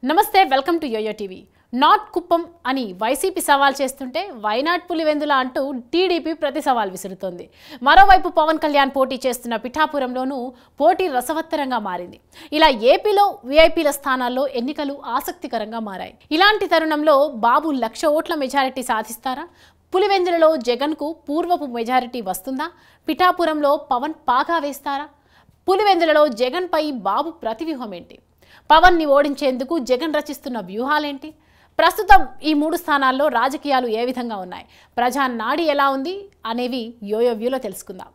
నమస్తే welcome to Yoyo TV. Not Kuppam అని వైసీపీ సవాల్ చేస్తుంటే వైనాట్ పులివెందుల అంటూ టీడీపీ ప్రతి సవాల్ విసురుతోంది. మరోవైపు పవన్ కళ్యాణ్ పోటీ చేస్తున్న పిఠాపురంలోనూ పోటీ రసవత్తరంగా మారింది. ఇలా ఏపీలో వీఐపీల స్థానాల్లో ఎన్నికలు ఆసక్తికరంగా మారాయి. ఇలాంటి తరుణంలో బాబు 1,00,000 ఓట్ల మెజారిటీ సాధిస్తారా? పులివెందులలో జగన్కు పూర్వపు మెజారిటీ వస్తుందా? పిఠాపురంలో పవన్ పాగా వేస్తారా? పులివెందులలో జగన్పై బాబు ప్రతివ్యూహం ఏంటి? పవన్ ని ఓడించేందుకు జగన్ రచిస్తున్న వ్యూహాలేంటి? ప్రస్తుతం ఈ 3 స్థానాల్లో రాజకీయాలు ఏ విధంగా ఉన్నాయి, ప్రజా నాడి ఎలా ఉంది అనేవి యోయో వ్యూలో తెలుసుకుందాం.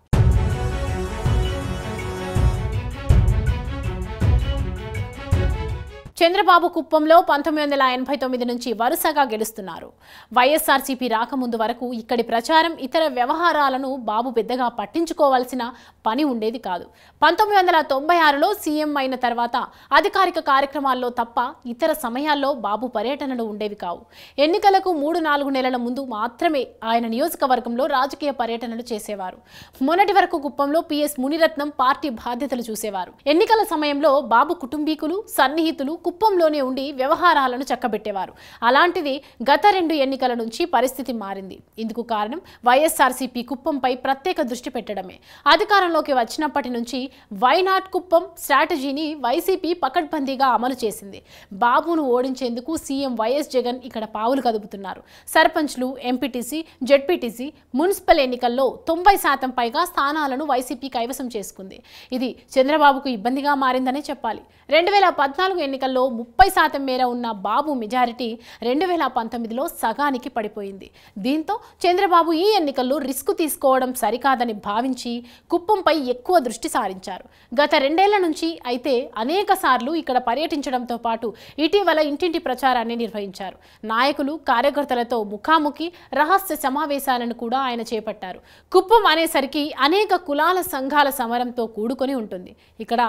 చంద్రబాబు కుప్పంలో 1989 నుంచి వరుసగా గెలుస్తున్నారు. వైఎస్ఆర్సీపీ రాకముందు వరకు ఇక్కడి ప్రచారం, ఇతర వ్యవహారాలను బాబు పెద్దగా పట్టించుకోవాల్సిన పని ఉండేది కాదు. 1996లో సీఎం అయిన తర్వాత అధికారిక కార్యక్రమాల్లో తప్ప ఇతర సమయాల్లో బాబు పర్యటనలు ఉండేవి కావు. ఎన్నికలకు 3-4 నెలల ముందు మాత్రమే ఆయన నియోజకవర్గంలో రాజకీయ పర్యటనలు చేసేవారు. మొన్నటి వరకు కుప్పంలో పిఎస్ మునిరత్నం పార్టీ బాధ్యతలు చూసేవారు. ఎన్నికల సమయంలో బాబు కుటుంబీకులు, సన్నిహితులు కుప్పంలోనే ఉండి వ్యవహారాలను చక్కబెట్టేవారు. అలాంటిది గత 2 ఎన్నికల నుంచి పరిస్థితి మారింది. ఇందుకు కారణం వైఎస్ఆర్సీపీ కుప్పంపై ప్రత్యేక దృష్టి పెట్టడమే. అధికారంలోకి వచ్చినప్పటి నుంచి వైనాట్ కుప్పం స్ట్రాటజీని వైసీపీ పకడ్బందీగా అమలు చేసింది. బాబును ఓడించేందుకు సీఎం వైఎస్ జగన్ ఇక్కడ పావులు కదుపుతున్నారు. సర్పంచ్లు, ఎంపీటీసీ, జెడ్పీటీసీ, మున్సిపల్ ఎన్నికల్లో 90% పైగా స్థానాలను వైసీపీ కైవసం చేసుకుంది. ఇది చంద్రబాబుకు ఇబ్బందిగా మారిందనే చెప్పాలి. 2014 ఎన్నికల్లో 30% మేర ఉన్న బాబు మెజారిటీ 2019లో సగానికి పడిపోయింది. దీంతో చంద్రబాబు ఈ ఎన్నికల్లో రిస్క్ తీసుకోవడం సరికాదని భావించి కుప్పంపై ఎక్కువ దృష్టి సారించారు. గత 2 ఏళ్ల నుంచి అయితే అనేక సార్లు ఇక్కడ పర్యటించడంతో పాటు ఇటీవల ఇంటింటి ప్రచారాన్ని నిర్వహించారు. నాయకులు, కార్యకర్తలతో ముఖాముఖి, రహస్య సమావేశాలను కూడా ఆయన చేపట్టారు. కుప్పం అనేసరికి అనేక కులాల సంఘాల సమరంతో కూడుకొని ఉంటుంది. ఇక్కడ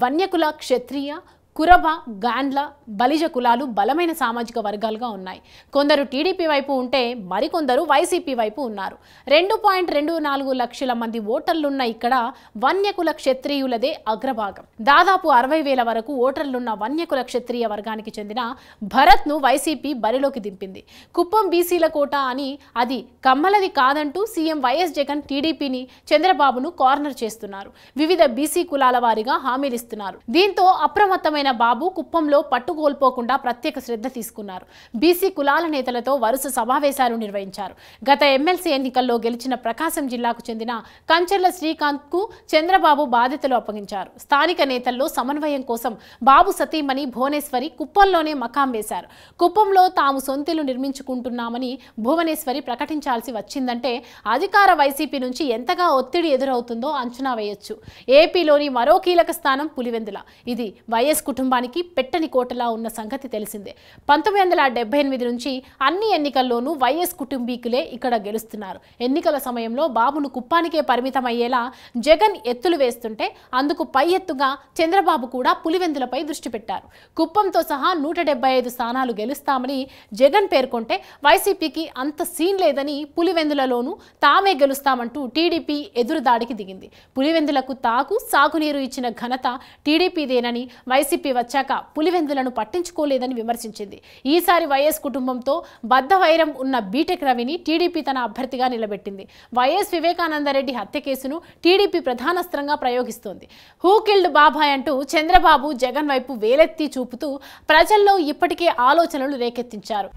వన్యకుల, క్షత్రియ, కురబ, గాండ్ల, బలిజ కులాలు బలమైన సామాజిక వర్గాలుగా ఉన్నాయి. కొందరు టీడీపీ వైపు ఉంటే మరికొందరు వైసీపీ వైపు ఉన్నారు. 2.24 లక్షల మంది ఓటర్లున్న ఇక్కడ వన్యకుల క్షత్రియులదే అగ్రభాగం. దాదాపు 60,000 వరకు ఓటర్లున్న వన్యకుల క్షత్రియ వర్గానికి చెందిన భరత్ను వైసీపీ బరిలోకి దింపింది. కుప్పం బీసీల కోట అని, అది కమ్మలది కాదంటూ సీఎం వైఎస్ జగన్ టీడీపీని, చంద్రబాబును కార్నర్ చేస్తున్నారు. వివిధ బీసీ కులాల వారిగా హామీలిస్తున్నారు. దీంతో అప్రమత్తమైన బాబు కుప్పంలో పట్టుకోల్పోకుండా ప్రత్యేక శ్రద్ధ తీసుకున్నారు. బీసీ కులాల నేతలతో వరుస సమావేశాలు నిర్వహించారు. గత ఎమ్మెల్సీ ఎన్నికల్లో గెలిచిన ప్రకాశం జిల్లాకు చెందిన కంచర్ల శ్రీకాంత్ కు చంద్రబాబు బాధ్యతలు అప్పగించారు. స్థానిక నేతల్లో సమన్వయం కోసం బాబు సతీమణి భువనేశ్వరి కుప్పంలోనే మకాం వేశారు. కుప్పంలో తాము సొంతిల్లు నిర్మించుకుంటున్నామని భువనేశ్వరి ప్రకటించాల్సి వచ్చిందంటే అధికార వైసీపీ నుంచి ఎంతగా ఒత్తిడి ఎదురవుతుందో అంచనా వేయొచ్చు. ఏపీలోని మరో కీలక స్థానం పులివెందుల. ఇది వైఎస్ కుటుంబానికి పెట్టని కోటలా ఉన్న సంగతి తెలిసిందే. 1978 నుంచి అన్ని ఎన్నికల్లోనూ వైఎస్ కుటుంబీకులే ఇక్కడ గెలుస్తున్నారు. ఎన్నికల సమయంలో బాబును కుప్పానికే పరిమితమయ్యేలా జగన్ ఎత్తులు వేస్తుంటే అందుకు పై ఎత్తుగా చంద్రబాబు కూడా పులివెందులపై దృష్టి పెట్టారు. కుప్పంతో సహా 175 స్థానాలు గెలుస్తామని జగన్ పేర్కొంటే వైసీపీకి అంత సీన్ లేదని పులివెందులలోనూ తామే గెలుస్తామంటూ టీడీపీ ఎదురుదాడికి దిగింది. పులివెందులకు తాగు, సాగునీరు ఇచ్చిన ఘనత టీడీపీదేనని వైసీపీ వచ్చాక పులివెందులను పట్టించుకోలేదని విమర్శించింది. ఈసారి వైఎస్ కుటుంబంతో బద్ధవైరం ఉన్న బీటెక్ రవిని టీడీపీ తన అభ్యర్థిగా నిలబెట్టింది. వైఎస్ వివేకానందరెడ్డి హత్య కేసును టీడీపీ ప్రధానాస్త్రంగా ప్రయోగిస్తోంది. హూ కిల్డ్ బాబాయ్ అంటూ చంద్రబాబు జగన్ వైపు వేలెత్తి చూపుతూ ప్రజల్లో ఇప్పటికే ఆలోచనలు రేకెత్తించారు.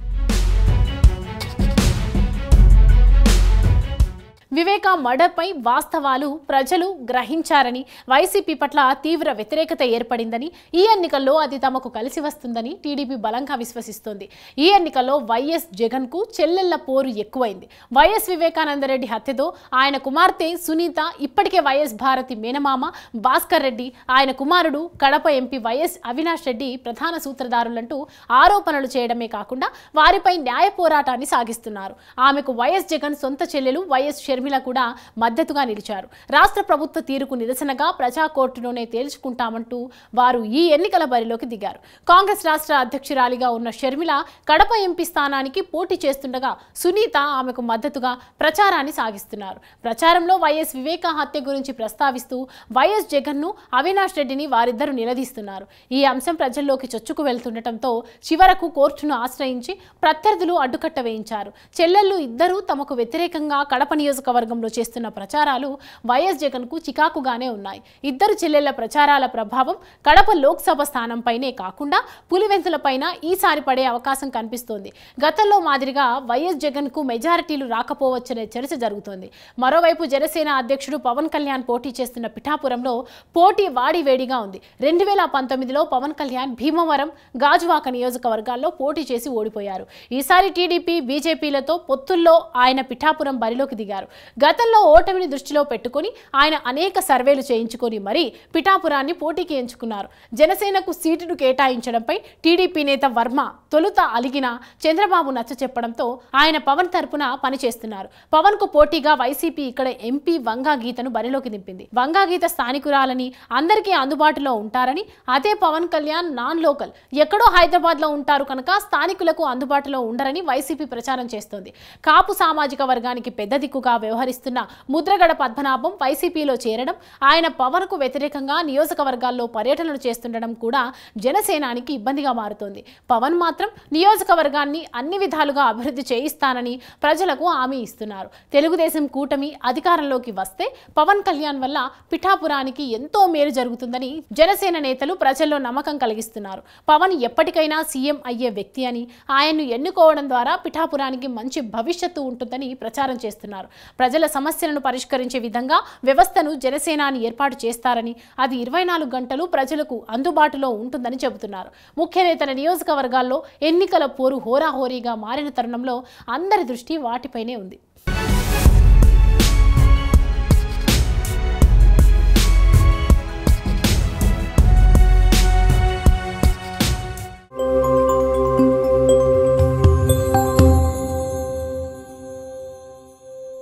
వివేక మర్డర్పై వాస్తవాలు ప్రజలు గ్రహించారని, వైసీపీ పట్ల తీవ్ర వ్యతిరేకత ఏర్పడిందని, ఈ ఎన్నికల్లో అది తమకు కలిసి వస్తుందని టీడీపీ బలంగా విశ్వసిస్తోంది. ఈ ఎన్నికల్లో వైఎస్ జగన్కు చెల్లెళ్ల పోరు ఎక్కువైంది. వైఎస్ వివేకానందరెడ్డి హత్యతో ఆయన కుమార్తె సునీత, ఇప్పటికే వైఎస్ భారతి మేనమామ భాస్కర్ రెడ్డి, ఆయన కుమారుడు కడప ఎంపీ వైఎస్ అవినాష్ రెడ్డి ప్రధాన సూత్రధారులంటూ ఆరోపణలు చేయడమే కాకుండా వారిపై న్యాయ పోరాటాన్ని సాగిస్తున్నారు. ఆమెకు వైఎస్ జగన్ సొంత చెల్లెలు వైఎస్ షర్మిల కూడా మద్దతుగా నిలిచారు. రాష్ట్ర ప్రభుత్వ తీరుకు నిరసనగా ప్రజా కోర్టులోనే తేల్చుకుంటామంటూ వారు ఈ ఎన్నికల బరిలోకి దిగారు. కాంగ్రెస్ రాష్ట్ర అధ్యక్షురాలిగా ఉన్న షర్మిల కడప ఎంపీ స్థానానికి పోటీ చేస్తుండగా సునీత ఆమెకు మద్దతుగా ప్రచారాన్ని సాగిస్తున్నారు. ప్రచారంలో వైఎస్ వివేక హత్య గురించి ప్రస్తావిస్తూ వైఎస్ జగన్ను, అవినాష్ రెడ్డిని వారిద్దరూ నిలదీస్తున్నారు. ఈ అంశం ప్రజల్లోకి చొచ్చుకు వెళ్తుండటంతో చివరకు కోర్టును ఆశ్రయించి ప్రత్యర్థులు అడ్డుకట్ట వేయించారు. చెల్లెళ్ళు ఇద్దరూ తమకు వ్యతిరేకంగా కడప నియోజకవర్గంలో చేస్తున్న ప్రచారాలు వైఎస్ జగన్కు చికాకుగానే ఉన్నాయి. ఇద్దరు చెల్లెళ్ల ప్రచారాల ప్రభావం కడప లోక్సభ స్థానంపైనే కాకుండా పులివెందులపైన ఈసారి పడే అవకాశం కనిపిస్తోంది. గతంలో మాదిరిగా వైఎస్ జగన్కు మెజారిటీలు రాకపోవచ్చనే చర్చ జరుగుతోంది. మరోవైపు జనసేన అధ్యక్షుడు పవన్ కళ్యాణ్ పోటీ చేస్తున్న పిఠాపురంలో పోటీ వాడివేడిగా ఉంది. 2019లో పవన్ కళ్యాణ్ భీమవరం, గాజువాక నియోజకవర్గాల్లో పోటీ చేసి ఓడిపోయారు. ఈసారి టీడీపీ, బీజేపీలతో పొత్తుల్లో ఆయన పిఠాపురం బరిలోకి దిగారు. గతంలో ఓటమిని దృష్టిలో పెట్టుకుని ఆయన అనేక సర్వేలు చేయించుకొని మరీ పిఠాపురాన్ని పోటీకి ఎంచుకున్నారు. జనసేనకు సీటును కేటాయించడంపై టీడీపీ నేత వర్మ తొలుత అలిగిన చంద్రబాబు నచ్చ చెప్పడంతో ఆయన పవన్ తరపున పనిచేస్తున్నారు. పవన్ కు పోటీగా వైసీపీ ఇక్కడ ఎంపీ వంగా గీతను బరిలోకి దింపింది. వంగా గీత స్థానికురాలని, అందరికీ అందుబాటులో ఉంటారని, అదే పవన్ కళ్యాణ్ నాన్ లోకల్, ఎక్కడో హైదరాబాద్ లో ఉంటారు కనుక స్థానికులకు అందుబాటులో ఉండరని వైసీపీ ప్రచారం చేస్తోంది. కాపు సామాజిక వర్గానికి పెద్ద దిక్కుగా వ్యవహరిస్తున్న ముద్రగడ పద్మనాభం వైసీపీలో చేరడం, ఆయన పవన్ కు వ్యతిరేకంగా నియోజకవర్గాల్లో పర్యటనలు చేస్తుండడం కూడా జనసేనానికి ఇబ్బందిగా మారుతోంది. పవన్ మాత్రం నియోజకవర్గాన్ని అన్ని విధాలుగా అభివృద్ధి చేయిస్తానని ప్రజలకు హామీ ఇస్తున్నారు. తెలుగుదేశం కూటమి అధికారంలోకి వస్తే పవన్ కళ్యాణ్ వల్ల పిఠాపురానికి ఎంతో మేలు జరుగుతుందని జనసేన నేతలు ప్రజల్లో నమ్మకం కలిగిస్తున్నారు. పవన్ ఎప్పటికైనా సీఎం అయ్యే వ్యక్తి అని, ఆయన్ను ఎన్నుకోవడం ద్వారా పిఠాపురానికి మంచి భవిష్యత్తు ఉంటుందని ప్రచారం చేస్తున్నారు. ప్రజల సమస్యలను పరిష్కరించే విధంగా వ్యవస్థను జనసేనాని ఏర్పాటు చేస్తారని, అది 24 గంటలు ప్రజలకు అందుబాటులో ఉంటుందని చెబుతున్నారు. ముఖ్య నేతల నియోజకవర్గాల్లో ఎన్నికల పోరు హోరాహోరీగా మారిన తరుణంలో అందరి దృష్టి వాటిపైనే ఉంది.